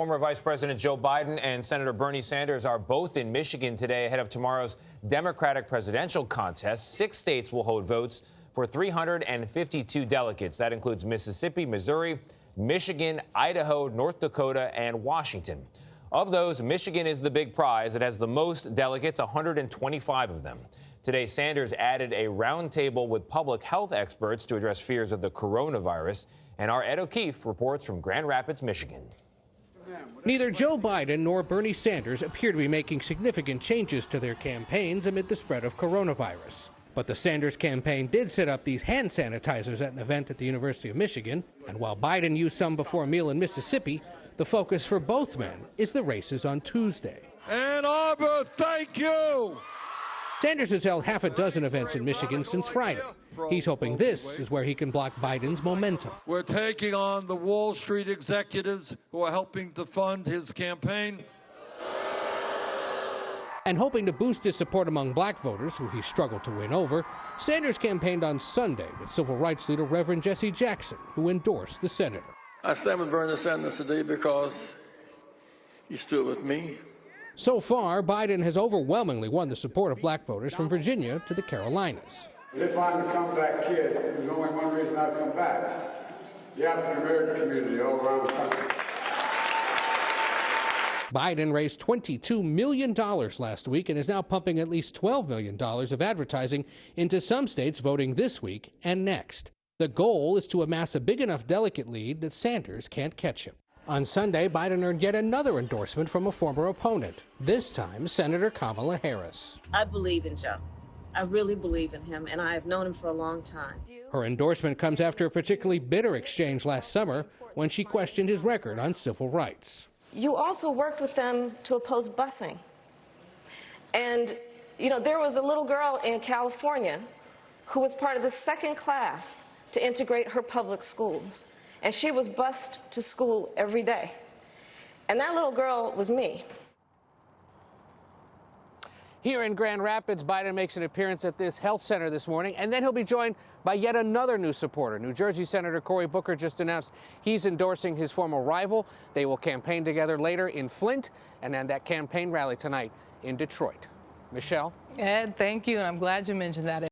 Former Vice President Joe Biden and Senator Bernie Sanders are both in Michigan today ahead of tomorrow's Democratic presidential contest. 6 states will hold votes for 352 delegates. That includes Mississippi, Missouri, Michigan, Idaho, North Dakota, and Washington. Of those, Michigan is the big prize. It has the most delegates, 125 of them. Today, Sanders added a roundtable with public health experts to address fears of the coronavirus. And our Ed O'Keefe reports from Grand Rapids, Michigan. Neither Joe Biden nor Bernie Sanders appear to be making significant changes to their campaigns amid the spread of coronavirus. But the Sanders campaign did set up these hand sanitizers at an event at the University of Michigan. And while Biden used some before a meal in Mississippi, the focus for both men is the races on Tuesday. Ann Arbor, thank you! Sanders has held half a dozen events in Michigan since Friday. He's hoping this is where he can block Biden's momentum. We're taking on the Wall Street executives who are helping to fund his campaign. And hoping to boost his support among black voters, who he struggled to win over, Sanders campaigned on Sunday with civil rights leader Reverend Jesse Jackson, who endorsed the senator. I stand with Bernie Sanders today because he stood with me. So far, Biden has overwhelmingly won the support of black voters from Virginia to the Carolinas. If I'm a comeback kid, there's only one reason I've come back. The African American community all around the country. Biden raised $22 million last week and is now pumping at least $12 million of advertising into some states voting this week and next. The goal is to amass a big enough delegate lead that Sanders can't catch him. On Sunday, Biden earned yet another endorsement from a former opponent, this time Senator Kamala Harris. I believe in Joe. I really believe in him, and I have known him for a long time. Her endorsement comes after a particularly bitter exchange last summer when she questioned his record on civil rights. You also worked with them to oppose busing. And, there was a little girl in California who was part of the second class to integrate her public schools. And she was bused to school every day. And that little girl was me. Here in Grand Rapids, Biden makes an appearance at this health center this morning, and then he'll be joined by yet another new supporter. New Jersey Senator Cory Booker just announced he's endorsing his former rival. They will campaign together later in Flint, and then that campaign rally tonight in Detroit. Michelle? Ed, thank you, and I'm glad you mentioned that.